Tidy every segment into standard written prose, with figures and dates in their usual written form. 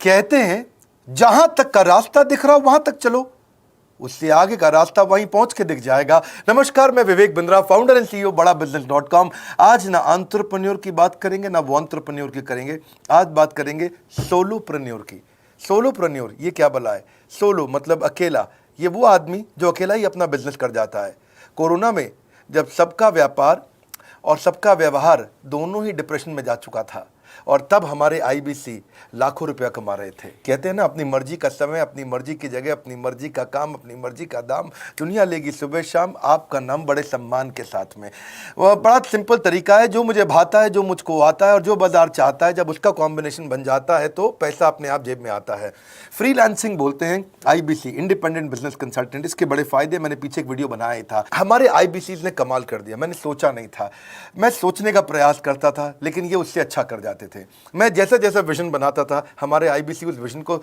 कहते हैं जहां तक का रास्ता दिख रहा वहां तक चलो, उससे आगे का रास्ता वहीं पहुंच के दिख जाएगा। नमस्कार, मैं Vivek Bindra, founder and CEO बड़ाबिजनेस.com। आज ना एंटरप्रेन्योर की बात करेंगे ना वो एंटरप्रेन्योर की करेंगे, आज बात करेंगे सोलोप्रेन्योर की। सोलोप्रेन्योर ये क्या भला है? सोलो मतलब अकेला, ये वो आदमी जो अकेला ही अपना बिजनेस कर जाता है। कोरोना में जब सबका व्यापार और सबका व्यवहार दोनों ही डिप्रेशन में जा चुका था, और तब हमारे आईबीसी लाखों रुपया कमा रहे थे। कहते हैं ना, अपनी मर्जी का समय, अपनी मर्जी की जगह, अपनी मर्जी का काम, अपनी मर्जी का दाम, दुनिया लेगी सुबह शाम आपका नाम बड़े सम्मान के साथ में। वह बड़ा सिंपल तरीका है, जो मुझे भाता है, जो मुझको आता है और जो बाजार चाहता है, जब उसका कॉम्बिनेशन बन जाता है तो पैसा अपने आप जेब में आता है। फ्रीलांसिंग बोलते हैं आईबीसी, इंडिपेंडेंट बिजनेस कंसल्टेंट। इसके बड़े फायदे मैंने पीछे एक वीडियो बनाया था। हमारे आईबीसी ने कमाल कर दिया, मैंने सोचा नहीं था। मैं सोचने का प्रयास करता था लेकिन ये उससे अच्छा कर जाते थे। मैं जैसा जैसा विजन बनाता था, हमारे आईबीसी उस विजन को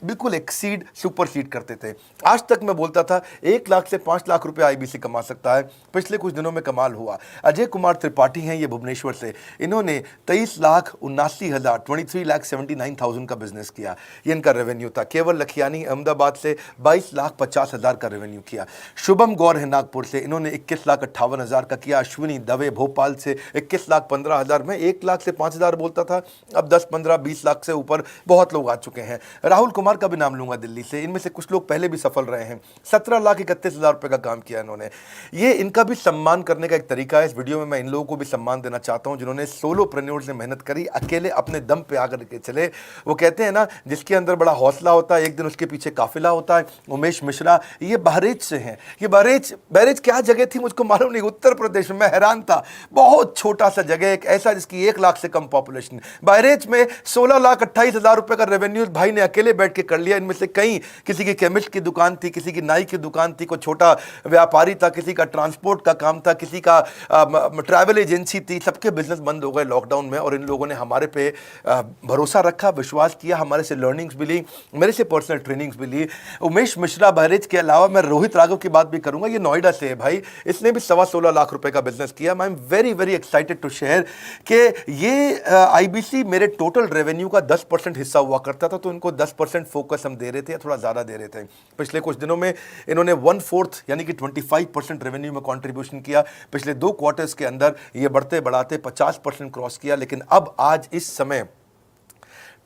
बिल्कुल एक्सीड, सुपरसीड करते थे। आज तक मैं बोलता था 1 लाख से 5 लाख रुपए आईबीसी कमा सकता है। पिछले कुछ दिनों में कमाल हुआ। अजय कुमार त्रिपाठी हैं ये भुवनेश्वर से, इन्होंने 23,79,000 का बिजनेस किया। ये इनका रेवेन्यू था। केवल लखियानी अहमदाबाद से 22,50,000 का रेवेन्यू किया। शुभम गौर है नागपुर से, इन्होंने 21,58,000 का किया। अश्विनी दवे भोपाल से 21,15,000 में 1 लाख से 5,000 बोलता था, अब 10, 15, 20 लाख से ऊपर बहुत लोग आ चुके हैं। राहुल कुमार का भी नाम लूंगा दिल्ली से, इनमें से कुछ लोग पहले भी सफल रहे हैं। 17,31,000 रुपए का काम किया इन्होंने। ये इनका भी सम्मान करने का एक तरीका है। इस वीडियो में मैं इन लोगों को भी सम्मान देना चाहता हूं जिन्होंने सोलोप्रेन्योर से मेहनत करी, अकेले अपने दम पे आकर के चले। वो कहते हैं ना, जिसके अंदर बड़ा हौसला होता है एक दिन उसके पीछे काफिला होता है। उमेश मिश्रा ये बहरेच से हैं। ये बहरेच क्या जगह थी मुझको मालूम नहीं, उत्तर प्रदेश में। मैं हैरान था, बहुत छोटा सा जगह, एक ऐसा जिसकी 1 लाख से कम पॉपुलेशन। बहरेच में 16,28,000 रुपए का रेवेन्यू भाई ने अकेले बैठ के कर लिया। इनमें से कई, किसी की केमिस्ट की दुकान थी, किसी की नाई की दुकान थी, कोई छोटा व्यापारी था, किसी का ट्रांसपोर्ट का काम था, किसी का ट्रैवल एजेंसी थी। सबके बिजनेस बंद हो गए लॉकडाउन में, और इन लोगों ने हमारे पे भरोसा रखा, विश्वास किया, हमारे से लर्निंग्स भी ली, मेरे से पर्सनल ट्रेनिंग्स भी ली। उमेश मिश्रा बहरेच के अलावा मैं रोहित राघव की बात भी करूंगा, ये नोएडा से है भाई, इसने भी 16.25 लाख रुपए का बिजनेस किया। I am very very excited to share कि ये आईबीसी मेरे टोटल रेवेन्यू का 10% हिस्सा हुआ करता था, तो इनको 10% फोकस हम दे रहे थे, या थोड़ा ज़्यादा दे रहे थे। पिछले कुछ दिनों में इन्होंने 1/4 यानी कि 25% रेवेन्यू में कंट्रीब्यूशन किया। पिछले 2 क्वार्टर्स के अंदर ये बढ़ते बढ़ाते 50% क्रॉस किया। लेकिन अब आज इस समय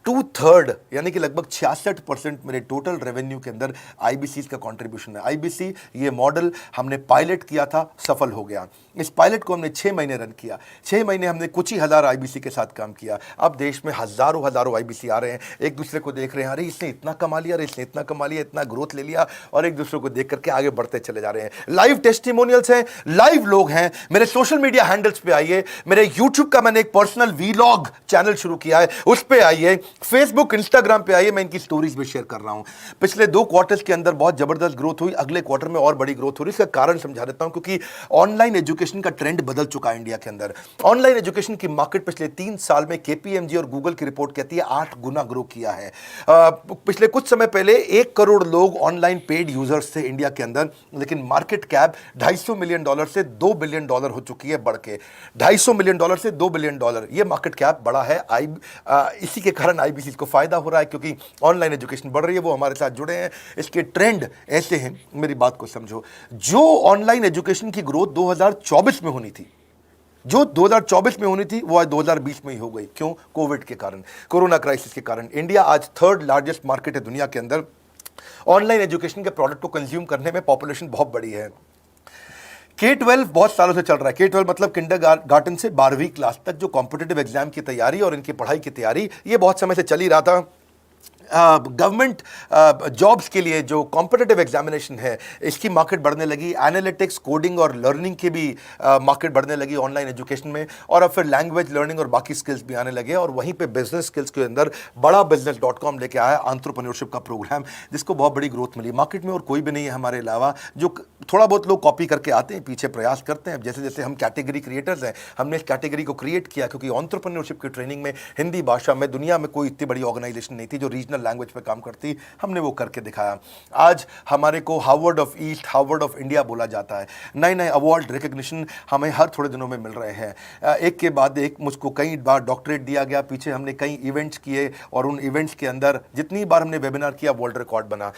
2/3 यानी कि लगभग 66% मेरे टोटल रेवेन्यू के अंदर आईबीसी का कंट्रीब्यूशन है। आईबीसी ये मॉडल हमने पायलट किया था, सफल हो गया। इस पायलट को हमने 6 महीने रन किया। 6 महीने हमने कुछ ही हज़ार आईबीसी के साथ काम किया। अब देश में हज़ारों आईबीसी आ रहे हैं, एक दूसरे को देख रहे हैं, अरे इसने इतना कमा लिया, अरे इसने इतना कमा लिया, इतना ग्रोथ ले लिया, और एक दूसरे को देख करके आगे बढ़ते चले जा रहे हैं। लाइव टेस्टिमोनियल्स हैं, लाइव लोग हैं। मेरे सोशल मीडिया हैंडल्स पे आइए, मेरे यूट्यूब का मैंने एक पर्सनल वीलॉग चैनल शुरू किया है, उस पर आइए, फेसबुक इंस्टाग्राम पे आइए, मैं इनकी स्टोरीज भी शेयर कर रहा हूं। पिछले 2 क्वार्टर्स के अंदर बहुत जबरदस्त ग्रोथ हुई, अगले क्वार्टर में और बड़ी ग्रोथ हो रही है। इसका कारण समझा देता हूं, क्योंकि ऑनलाइन एजुकेशन का ट्रेंड बदल चुका है इंडिया के अंदर। ऑनलाइन एजुकेशन की मार्केट पिछले 3 साल में केपीएमजी और गूगल की रिपोर्ट कहती है 8 गुना ग्रो किया है। पिछले कुछ समय पहले 1 करोड़ लोग ऑनलाइन पेड यूजर्स थे इंडिया के अंदर, लेकिन मार्केट कैप $250 मिलियन से $2 बिलियन हो चुकी है, बढ़ के $250 मिलियन से $2 बिलियन। ये मार्केट कैप बड़ा है। इसी के कारण आईबीसी को फायदा हो रहा है, क्योंकि ऑनलाइन एजुकेशन बढ़ रही है, वो हमारे साथ जुड़े हैं। इसके ट्रेंड ऐसे हैं, मेरी बात को समझो। जो ऑनलाइन एजुकेशन की ग्रोथ 2024 में होनी थी, जो 2024 में होनी थी, वो आज 2020 में ही हो गई। क्यों? कोविड के कारण, कोरोना क्राइसिस के कारण। इंडिया आज 3rd लार्जेस्ट मार्केट है दुनिया के अंदर। ऑनलाइन एजुकेशन के प्रोडक्ट को कंज्यूम करने में पॉपुलेशन बहुत बड़ी है। K-12 बहुत सालों से चल रहा है। K-12 मतलब किंडरगार्टन से 12वीं क्लास तक जो कॉम्पिटिटिव एग्जाम की तैयारी और इनकी पढ़ाई की तैयारी, ये बहुत समय से चल ही रहा था। गवर्नमेंट जॉब्स के लिए जो कॉम्पिटिटिव एग्जामिनेशन है, इसकी मार्केट बढ़ने लगी। एनालिटिक्स, कोडिंग और लर्निंग की भी मार्केट बढ़ने लगी ऑनलाइन एजुकेशन में, और अब फिर लैंग्वेज लर्निंग और बाकी स्किल्स भी आने लगे। और वहीं पे बिजनेस स्किल्स के अंदर बड़ाबिजनेस.com लेके आया एंटरप्रेन्योरशिप का प्रोग्राम, जिसको बहुत बड़ी ग्रोथ मिली मार्केट में। और कोई भी नहीं है हमारे अलावा, जो थोड़ा बहुत लोग कॉपी करके आते हैं, पीछे प्रयास करते हैं। जैसे जैसे हम कैटेगरी क्रिएटर्स हैं, हमने इस कैटेगरी को क्रिएट किया, क्योंकि एंटरप्रेन्योरशिप की ट्रेनिंग में हिंदी भाषा में दुनिया में कोई इतनी बड़ी ऑर्गेनाइजेशन नहीं थी जो रीजनल नेशनल लैंग्वेज पे काम करती, हमने वो करके दिखाया। आज हमारे को Harvard of east, Harvard of India बोला जाता है। नए नए अवार्ड रिकग्निशन हमें हर थोड़े दिनों में मिल रहे हैं, एक के बाद एक। मुझको कई बार डॉक्टरेट दिया गया, पीछे हमने कई इवेंट्स किए और उन इवेंट्स के अंदर जितनी बार हमने वेबिनार किया वर्ल्ड रिकॉर्ड बना।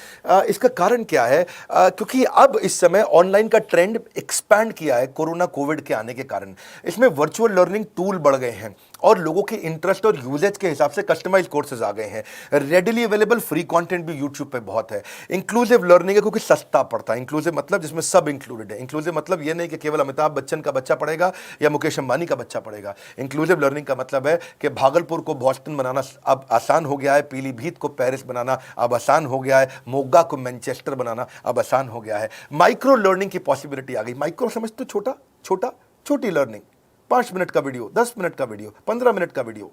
इसका कारण क्या है? क्योंकि अब इस समय ऑनलाइन का ट्रेंड एक्सपैंड किया है कोरोना कोविड के आने के कारण। इसमें वर्चुअल लर्निंग टूल बढ़ गए हैं और लोगों के इंटरेस्ट और यूजेज के हिसाब से कस्टमाइज कोर्सेज आ गए हैं। रेडिली अवेलेबल फ्री कंटेंट भी यूट्यूब पे बहुत है। इंक्लूसिव लर्निंग है क्योंकि सस्ता पड़ता है। इंक्लूसिव मतलब जिसमें सब इंक्लूडेड है। इंक्लूसिव मतलब ये नहीं कि केवल अमिताभ बच्चन का बच्चा पढ़ेगा या मुकेश अंबानी का बच्चा पढ़ेगा। इंक्लूसिव लर्निंग का मतलब है कि भागलपुर को बॉस्टन बनाना अब आसान हो गया है, पीलीभीत को पेरिस बनाना अब आसान हो गया है, मोगा को मैनचेस्टर बनाना अब आसान हो गया है। माइक्रो लर्निंग की पॉसिबिलिटी आ गई। माइक्रो समझ तो छोटी लर्निंग, 5 मिनट का वीडियो, 10 मिनट का वीडियो, 15 मिनट का वीडियो।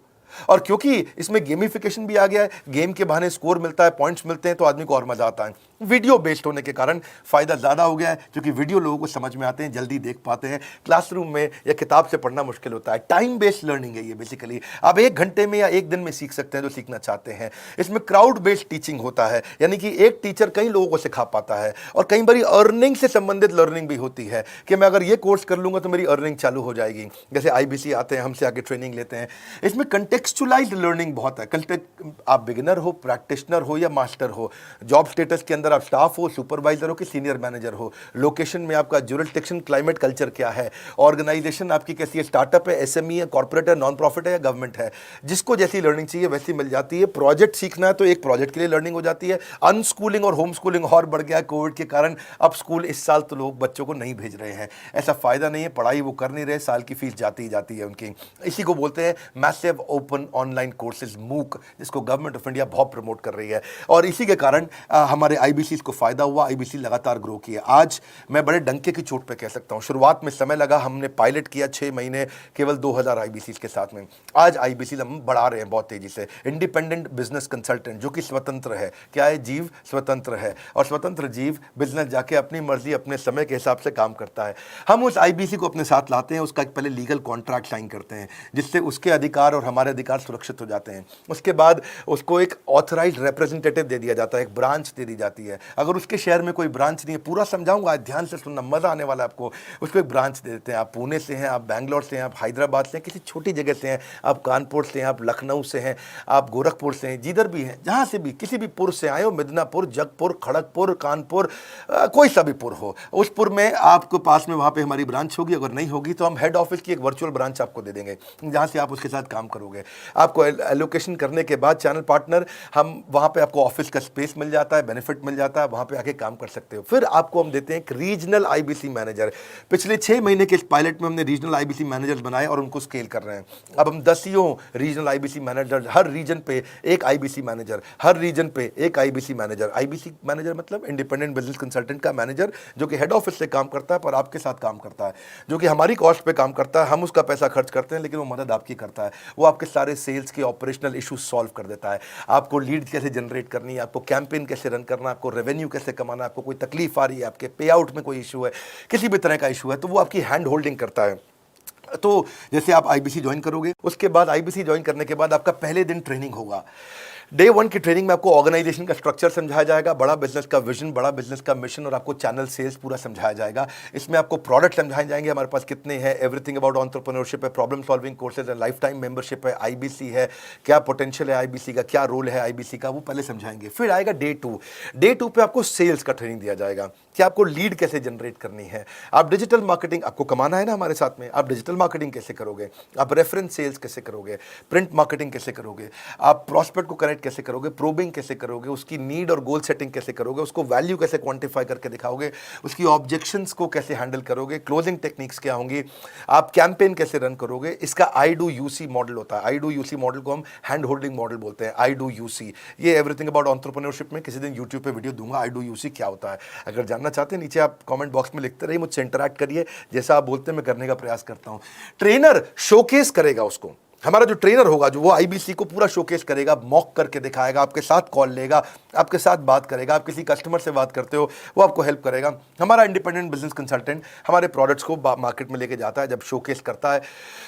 और क्योंकि इसमें गेमिफिकेशन भी आ गया है, गेम के बहाने स्कोर मिलता है, पॉइंट्स मिलते हैं, तो आदमी को और मजा आता है। वीडियो बेस्ड होने के कारण फायदा ज्यादा हो गया है, क्योंकि वीडियो लोगों को समझ में आते हैं, जल्दी देख पाते हैं। क्लासरूम में या किताब से पढ़ना मुश्किल होता है। टाइम बेस्ड लर्निंग है ये बेसिकली। आप 1 घंटे में या 1 दिन में सीख सकते हैं जो सीखना चाहते हैं। इसमें क्राउड बेस्ड टीचिंग होता है, यानी कि एक टीचर कई लोगों को सिखा पाता है। और कई बार अर्निंग से संबंधित लर्निंग भी होती है कि मैं अगर ये कोर्स कर लूंगा तो मेरी अर्निंग चालू हो जाएगी। जैसे IBC आते हैं, हमसे आगे ट्रेनिंग लेते हैं। इसमें कंटेक्चुअलाइज्ड लर्निंग बहुत है। आप बिगिनर हो, प्रैक्टिशनर हो या मास्टर हो, जॉब स्टेटस के अंदर आप स्टाफ हो, सुपरवाइजर हो कि सीनियर मैनेजर हो, लोकेशन में आपका जुरिसडिक्शन, क्लाइमेट, कल्चर क्या है, ऑर्गेनाइजेशन आपकी कैसी है, स्टार्टअप है, SME है, कॉर्पोरेट है, नॉन प्रॉफिट है या गवर्नमेंट है, जिसको जैसी लर्निंग चाहिए वैसी मिल जाती है। प्रोजेक्ट सीखना है तो एक प्रोजेक्ट के लिए लर्निंग हो जाती है। अनस्कूलिंग और होम स्कूलिंग और बढ़ गया है कोविड के कारण। अब स्कूल इस साल तो लोग बच्चों को नहीं भेज रहे हैं, ऐसा फायदा नहीं है, पढ़ाई वो कर नहीं रहे, साल की फीस जाती ही जाती है उनकी। इसी को बोलते हैं मैसिव ओपन ऑनलाइन कोर्सेज, मूक, जिसको गवर्नमेंट ऑफ इंडिया बहुत प्रमोट कर रही है। और इसी के कारण हमारे IBC को फायदा हुआ। IBC लगातार ग्रो किया। आज मैं बड़े डंके की चोट पे कह सकता हूं, शुरुआत में समय लगा, हमने पायलट किया 6 महीने केवल 2000 IBC के साथ में। आज IBC हम बढ़ा रहे हैं बहुत तेजी से। इंडिपेंडेंट बिजनेस कंसल्टेंट, जो कि स्वतंत्र है। क्या है? जीव स्वतंत्र है, और स्वतंत्र जीव बिजनेस जाके अपनी मर्जी अपने समय के हिसाब से काम करता है। हम उस IBC को अपने साथ लाते हैं, उसका एक पहले लीगल कॉन्ट्रैक्ट साइन करते हैं, जिससे उसके अधिकार और हमारे अधिकार सुरक्षित हो जाते हैं। उसके बाद उसको एक ऑथराइज्ड रिप्रेजेंटेटिव दे दिया जाता है, एक ब्रांच दे दी जाती है। अगर उसके शहर में कोई ब्रांच नहीं है, पूरा समझाऊंगा, ध्यान से सुनना, मजा आने वाला है आपको। उसको एक ब्रांच दे देते हैं। आप पुणे से हैं, आप बैंगलोर से हैं, आप हैदराबाद से हैं, किसी छोटी जगह से हैं, आप कानपुर से हैं, आप लखनऊ से हैं, आप गोरखपुर से हैं, जिधर भी हैं, जहां से भी, किसी भी पुर से आए हो, मिदनापुर, जगपुर, खड़गपुर, कानपुर, कोई सा भी पुर हो, उस पुर में आपको पास में वहां पे हमारी ब्रांच होगी। अगर नहीं होगी तो हम हेड ऑफिस की एक वर्चुअल ब्रांच आपको दे देंगे, जहां से आप उसके साथ काम करोगे। आपको एलोकेशन करने के बाद चैनल पार्टनर, हम वहां पे आपको ऑफिस का स्पेस मिल जाता है, बेनिफिट मिल जाता है, वहां पे आके काम कर सकते हो। फिर आपको हम देते हैं एक रीजनल IBC मैनेजर। पिछले 6 महीने के इस पायलट में हमने रीजनल IBC मैनेजर बनाए और उनको स्केल कर रहे हैं। अब हम 10 रीजनल IBC मैनेजर, हर रीजन पे एक IBC मैनेजर, हर रीजन पे एक IBC मैनेजर। IBC मैनेजर मतलब इंडिपेंडेंट बिजनेस कंसल्टेंट का मैनेजर, जो कि हेड ऑफिस से काम करता है पर आपके साथ काम करता है, जो कि हमारी कॉस्ट पे काम करता है। हम उसका पैसा खर्च करते हैं, लेकिन वो मदद आपकी करता है। वो आपके सारे सेल्स के ऑपरेशनल इशूज सॉल्व कर देता है। आपको लीड कैसे जनरेट करनी है, आपको कैंपेन कैसे रन करना है, आपको रेवेन्यू कैसे कमाना है, आपको कोई तकलीफ आ रही है, आपके पे आउट में कोई इशू है, किसी भी तरह का इशू है, तो वो आपकी हैंड होल्डिंग करता है। तो जैसे आप IBC ज्वाइन करोगे, उसके बाद IBC ज्वाइन करने के बाद आपका पहले दिन ट्रेनिंग होगा। डे 1 की ट्रेनिंग में आपको ऑर्गेनाइजेशन का स्ट्रक्चर समझाया जाएगा, बड़ा बिजनेस का विजन, बड़ा बिजनेस का मिशन, और आपको चैनल सेल्स पूरा समझाया जाएगा। इसमें आपको प्रोडक्ट समझाए जाएंगे, हमारे पास कितने हैं, एवरीथिंग अबाउट एंटरप्रेन्योरशिप है, प्रॉब्लम सॉल्विंग कोर्सेज है, लाइफ टाइम मेंबरशिप है, IBC है, क्या पोटेंशियल है IBC का, क्या रोल है IBC का, वो पहले समझाएंगे। फिर आएगा डे 2। डे 2 पे आपको सेल्स का ट्रेनिंग दिया जाएगा कि आपको लीड कैसे जनरेट करनी है, आप डिजिटल मार्केटिंग, आपको कमाना है ना हमारे साथ में, आप डिजिटल मार्केटिंग कैसे करोगे, आप रेफरेंस सेल्स कैसे करोगे, प्रिंट मार्केटिंग कैसे करोगे, आप प्रॉस्पेक्ट को कनेक्ट कैसे करोगे, प्रोबिंग कैसे करोगे, उसकी नीड और गोल सेटिंग कैसे करोगे, उसको वैल्यू कैसे क्वांटिफाई करके दिखाओगे, उसकी ऑब्जेक्शंस को कैसे हैंडल करोगे, क्लोजिंग टेक्निक्स क्या होंगी, आप कैंपेन कैसे रन करोगे। इसका I-Do-You-See मॉडल होता है। I-Do-You-See मॉडल को हम हैंड होल्डिंग मॉडल बोलते हैं। I-Do-You-See, ये एवरीथिंग अबाउट एंटरप्रेन्योरशिप में किसी दिन यूट्यूब पे वीडियो दूंगा। I-Do-You-See क्या होता है, अगर जानना चाहते हैं नीचे आप कमेंट बॉक्स में लिखते रहिए, मुझसे इंटरैक्ट करिए, जैसा आप बोलते हैं मैं करने का प्रयास करता हूं। ट्रेनर शोकेस करेगा उसको, हमारा जो ट्रेनर होगा, जो वो आईबीसी को पूरा शोकेस करेगा, मॉक करके दिखाएगा, आपके साथ कॉल लेगा, आपके साथ बात करेगा, आप किसी कस्टमर से बात करते हो वो आपको हेल्प करेगा। हमारा इंडिपेंडेंट बिजनेस कंसल्टेंट हमारे प्रोडक्ट्स को मार्केट में लेके जाता है, जब शोकेस करता है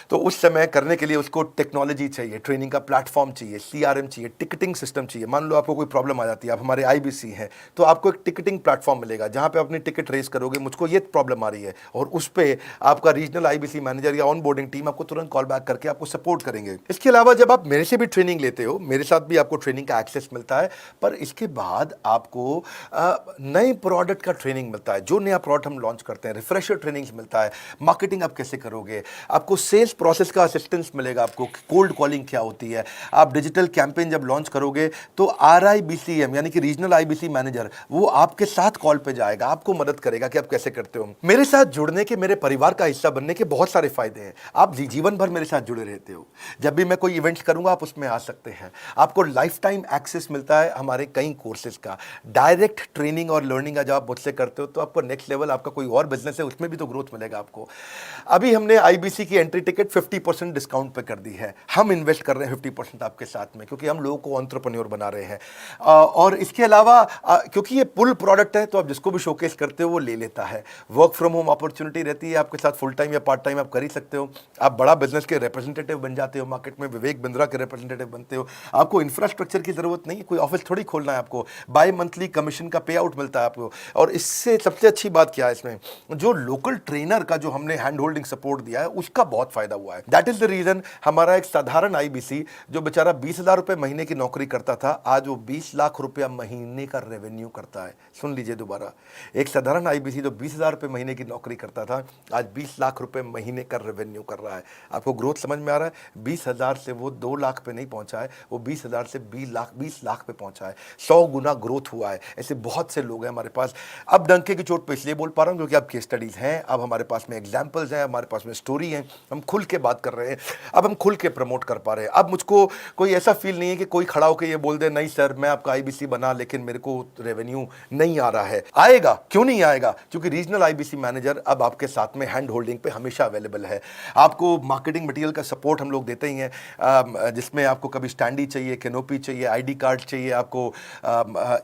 तो उस समय करने के लिए उसको टेक्नोलॉजी चाहिए, ट्रेनिंग का प्लेटफॉर्म चाहिए, सीआरएम चाहिए, टिकटिंग सिस्टम चाहिए। मान लो आपको कोई प्रॉब्लम आ जाती है, आप हमारे आईबीसी हैं, तो आपको एक टिकटिंग प्लेटफॉर्म मिलेगा जहां पे अपनी टिकट रेस करोगे, मुझको ये प्रॉब्लम आ रही है, और उस पर आपका रीजनल आईबीसी मैनेजर या ऑन बोर्डिंग टीम आपको तुरंत कॉल बैक करके आपको सपोर्ट करेंगे। इसके अलावा जब आप मेरे से भी ट्रेनिंग लेते हो, मेरे साथ भी आपको ट्रेनिंग का एक्सेस मिलता है, पर इसके बाद आपको नए प्रोडक्ट का ट्रेनिंग मिलता है। जो नया प्रोडक्ट हम लॉन्च करते हैं, रिफ्रेशर ट्रेनिंग मिलता है, मार्केटिंग आप कैसे करोगे, आपको सेल्स प्रोसेस का असिस्टेंस मिलेगा, आपको कोल्ड कॉलिंग क्या होती है, आप डिजिटल कैंपेन जब लॉन्च करोगे तो RIBCM यानी कि रीजनल आईबीसी मैनेजर वो आपके साथ कॉल पे जाएगा, आपको मदद करेगा कि आप कैसे करते हो। मेरे साथ जुड़ने के, मेरे परिवार का हिस्सा बनने के बहुत सारे फायदे हैं। आप जीवन भर मेरे साथ जुड़े रहते हो, जब भी मैं कोई इवेंट्स करूंगा आप उसमें आ सकते हैं, आपको लाइफ टाइम एक्सेस मिलता है हमारे कई कोर्सेज का, डायरेक्ट ट्रेनिंग और लर्निंग जब आप मुझसे करते हो तो आपको नेक्स्ट लेवल, आपका कोई और बिजनेस है उसमें भी तो ग्रोथ मिलेगा आपको। अभी हमने आईबीसी की एंट्री टिकट 50% डिस्काउंट पे कर दी है, हम इन्वेस्ट कर रहे हैं 50% आपके साथ में, क्योंकि हम लोगों को एंटरप्रेन्योर बना रहे हैं। और इसके अलावा क्योंकि ये पुल प्रोडक्ट है तो आप जिसको भी शोकेस करते हो वो ले लेता है। वर्क फ्रॉम होम अपॉर्चुनिटी रहती है आपके साथ, फुल टाइम या पार्ट टाइम आप कर ही सकते हो। आप बड़ा बिजनेस के रिप्रेजेंटेटिव बन जाते हो, मार्केट में विवेक बिंद्रा के रिप्रेजेंटेटिव बनते हो। आपको इंफ्रास्ट्रक्चर की जरूरत नहीं है, कोई ऑफिस थोड़ी खोलना है आपको, बाय मंथली कमीशन का पे आउट मिलता है आपको। और इससे सबसे अच्छी बात क्या है इसमें, जो लोकल ट्रेनर का जो हमने हैंड होल्डिंग सपोर्ट दिया है उसका बहुत फायदा हुआ है। दैट इज द रीजन हमारा एक साधारण आईबीसी जो बेचारा 20,000 रुपए महीने की नौकरी करता था, आज वो 20 लाख रुपया महीने का रेवेन्यू करता है। सुन लीजिए दोबारा, एक साधारण आईबीसी जो 20,000 रुपए महीने की नौकरी करता था, आज 20 लाख रुपए महीने का रेवेन्यू कर रहा है। आपको ग्रोथ समझ में आ रहा है? 20,000 से वो 2 लाख पे नहीं पहुंचा है, वो 20,000 से 20 लाख पे पहुंचा है। 100 गुना ग्रोथ हुआ है। ऐसे बहुत से लोग हैं हमारे पास। अब डंके की चोट पे इसलिए बोल पा रहा हूं क्योंकि अब केस स्टडीज हैं, अब हमारे पास में एग्जांपल्स हैं, हमारे पास में स्टोरी है, हम खुल के बात कर रहे हैं, अब हम खुल के प्रमोट कर पा रहे हैं। अब मुझको कोई ऐसा फील नहीं है कि कोई खड़ा होकर ये बोल दे नहीं सर मैं आपका आईबीसी बना लेकिन मेरे को रेवेन्यू नहीं आ रहा है। आएगा, क्यों नहीं आएगा? क्योंकि रीजनल आईबीसी मैनेजर अब आपके साथ में हैंड होल्डिंग पे हमेशा अवेलेबल है। आपको मार्केटिंग मटेरियल का सपोर्ट हम लोग देते ही हैं, जिसमें आपको कभी स्टैंडी चाहिए, कैनोपी चाहिए, आईडी कार्ड चाहिए, आपको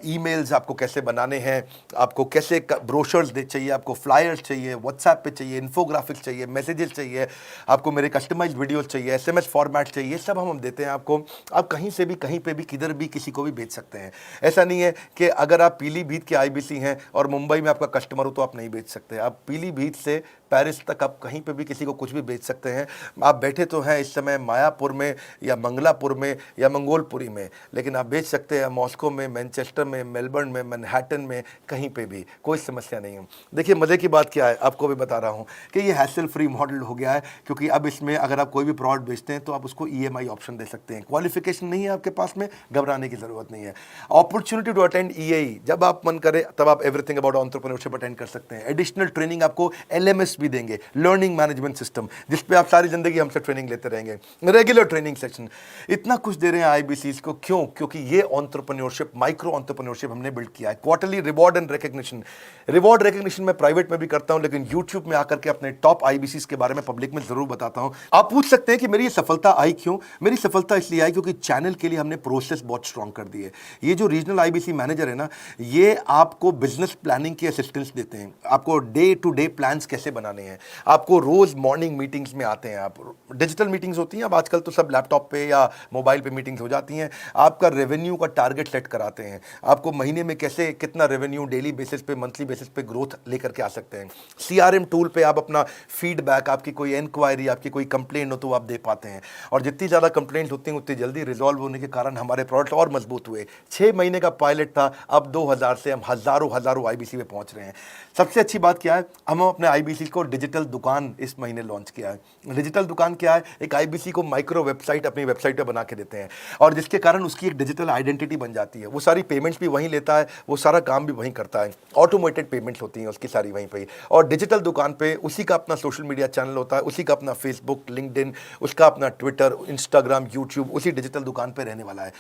ईमेल्स आपको कैसे बनाने हैं, आपको कैसे ब्रोशर्स चाहिए, आपको फ्लायर्स चाहिए, व्हाट्सएप पे चाहिए, इन्फोग्राफिक्स चाहिए, मैसेजेस चाहिए, आपको मेरे कस्टमाइज्ड वीडियोस चाहिए, SMS फॉर्मेट चाहिए, सब हम देते हैं आपको। आप कहीं से भी, कहीं पे भी, किधर भी, किसी को भी बेच सकते हैं। ऐसा नहीं है कि अगर आप पीलीभीत के आईबीसी हैं और मुंबई में आपका कस्टमर हो तो आप नहीं बेच सकते। आप पीलीभीत से पेरिस तक आप कहीं पे भी किसी को कुछ भी बेच सकते हैं। आप बैठे तो हैं इस समय मायापुर में या मंगलापुर में या मंगोलपुरी में, लेकिन आप बेच सकते हैं मॉस्को में, मैनचेस्टर में, मेलबर्न में, मैनहट्टन में, कहीं पे भी, कोई समस्या नहीं है। देखिए मज़े की बात क्या है, आपको भी बता रहा हूँ कि ये हैसल फ्री मॉडल हो गया है, क्योंकि अब इसमें अगर आप कोई भी प्रोडक्ट बेचते हैं तो आप उसको EMI ऑप्शन दे सकते हैं। क्वालिफिकेशन नहीं है आपके पास में, घबराने की जरूरत नहीं है। अपॉर्चुनिटी टू अटेंड EAE, जब आप मन करे तब आप एवरीथिंग अबाउट एंटरप्रेन्योरशिप अटेंड कर सकते हैं। एडिशनल ट्रेनिंग आपको LMS भी देंगे, लर्निंग मैनेजमेंट सिस्टम, जिसपे आप सारी जिंदगी हमसे ट्रेनिंग लेते रहेंगे। रेगुलर ट्रेनिंग सेक्शन, इतना कुछ दे रहे हैं आईबीसीज को। क्यों? क्योंकि ये एंटरप्रेन्योरशिप, माइक्रो एंटरप्रेन्योरशिप हमने बिल्ड किया है। Quarterly reward and recognition, reward recognition मैं प्राइवेट में भी करता हूं, लेकिन यूट्यूब में आकर के अपने टॉप आईबीसीज के बारे में पब्लिक में जरूर बताता हूं। आप पूछ सकते हैं कि मेरी ये सफलता आई क्यों? मेरी सफलता इसलिए आई क्योंकि चैनल के लिए हमने प्रोसेस बहुत स्ट्रांग कर दी है। ये जो रीजनल आईबीसी मैनेजर है ना, ये आपको बिजनेस प्लानिंग की असिस्टेंस देते हैं, आपको डे टू डे प्लान्स कैसे बनाने हैं, आपको रोज मॉर्निंग मीटिंग्स में आते हैं। आप डिजिटल मीटिंग्स होती हैं, अब आजकल तो सब लैपटॉप पे या मोबाइल पे मीटिंग्स हो जाती हैं। आपका रेवेन्यू का टारगेट सेट कराते हैं, आपको महीने में कैसे कितना रेवेन्यू डेली बेसिस पे, मंथली बेसिस पे ग्रोथ लेकर के आ सकते हैं। CRM टूल पे आप अपना फीडबैक, आपकी कोई इंक्वायरी, आपकी कोई कंप्लेंट हो तो आप दे पाते हैं, और जितनी ज़्यादा कंप्लेंट होती हैं उतनी जल्दी रिजॉल्व होने के कारण हमारे प्रोडक्ट और मजबूत हुए। 6 महीने का पायलट था, अब 2000 से हम हज़ारों आईबीसी पे पहुंच रहे हैं। सबसे अच्छी बात क्या है, हम अपने आईबीसी को डिजिटल दुकान इस महीने लॉन्च किया है। डिजिटल दुकान क्या है? एक आईबीसी को माइक्रो वेबसाइट अपनी वेबसाइट पे बना के देते हैं, और जिसके कारण उसकी एक डिजिटल आइडेंटिटी बन जाती है। वो सारी पेमेंट्स भी वहीं लेता है, वो सारा काम भी वहीं करता है, ऑटोमेटेड पेमेंट्स होती हैं उसकी सारी वहीं पे। और डिजिटल दुकान पे उसी का अपना सोशल मीडिया चैनल होता है, उसी का अपना फेसबुक, लिंक्डइन, उसका अपना ट्विटर, इंस्टाग्राम, यूट्यूब उसी डिजिटल दुकान पे रहने वाला है।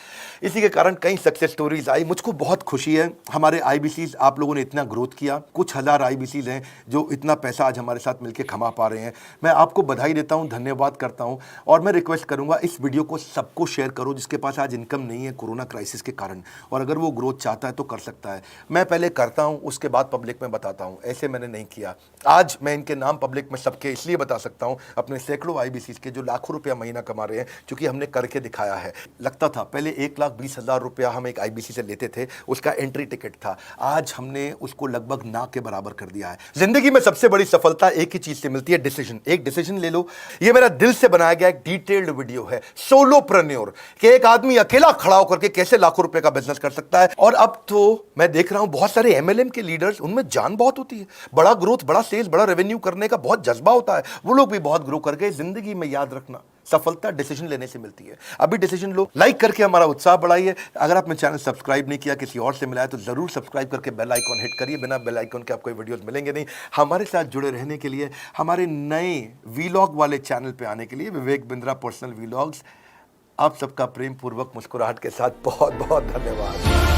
इसी के कारण कई सक्सेस स्टोरीज आई। मुझको बहुत खुशी है, हमारे आईबीसीज आप लोगों ने इतना ग्रोथ किया। कुछ हज़ार आईबीसीज हैं जो इतना पैसा आज हमारे साथ मिलकर कमा पा रहे हैं। मैं आपको बधाई देता हूं, धन्यवाद करता हूं और मैं रिक्वेस्ट करूंगा इस वीडियो को सबको शेयर करो जिसके पास आज इनकम नहीं है कोरोना क्राइसिस के कारण, और अगर वो ग्रोथ चाहता है तो कर सकता है। मैं पहले करता हूं, उसके बाद पब्लिक में बताता हूं, ऐसे मैंने नहीं किया। आज मैं इनके नाम पब्लिक में सबके इसलिए बता सकता हूं, अपने सैकड़ों IBCs के जो लाखों रुपया महीना कमा रहे हैं, क्योंकि हमने करके दिखाया है। लगता था पहले 1,20,000 रुपया हम एक IBC से लेते थे, उसका एंट्री टिकट था, आज हमने उसको लगभग ना के बराबर कर दिया है। जिंदगी में सबसे बड़ी सफलता एक ही चीज से मिलती है, डिसीजन। एक डिसीजन ले लो। ये मेरा दिल से बनाया गया एक डिटेल्ड वीडियो है, सोलोप्रेन्योर, कि एक आदमी अकेला खड़ा होकर के कैसे लाखों रुपए का बिजनेस कर सकता है। और अब तो मैं देख रहा हूं बहुत सारे MLM के लीडर्स, उनमें जान बहुत होती है, बड़ा ग्रोथ, बड़ा सेल्स, बड़ा रेवेन्यू करने का बहुत जज्बा होता है, वो लोग भी बहुत ग्रो कर गए। जिंदगी में याद रखना, सफलता डिसीजन लेने से मिलती है। अभी डिसीजन लो, लाइक करके हमारा उत्साह बढ़ाइए। अगर आपने चैनल सब्सक्राइब नहीं किया, किसी और से मिला है, तो जरूर सब्सक्राइब करके बेल आइकॉन हिट करिए। बिना बेल आइकॉन के आपको वीडियोस मिलेंगे नहीं। हमारे साथ जुड़े रहने के लिए, हमारे नए वीलॉग वाले चैनल पे आने के लिए, विवेक बिंद्रा पर्सनल वीलॉग्स, आप सबका प्रेम पूर्वक मुस्कुराहट के साथ बहुत बहुत धन्यवाद।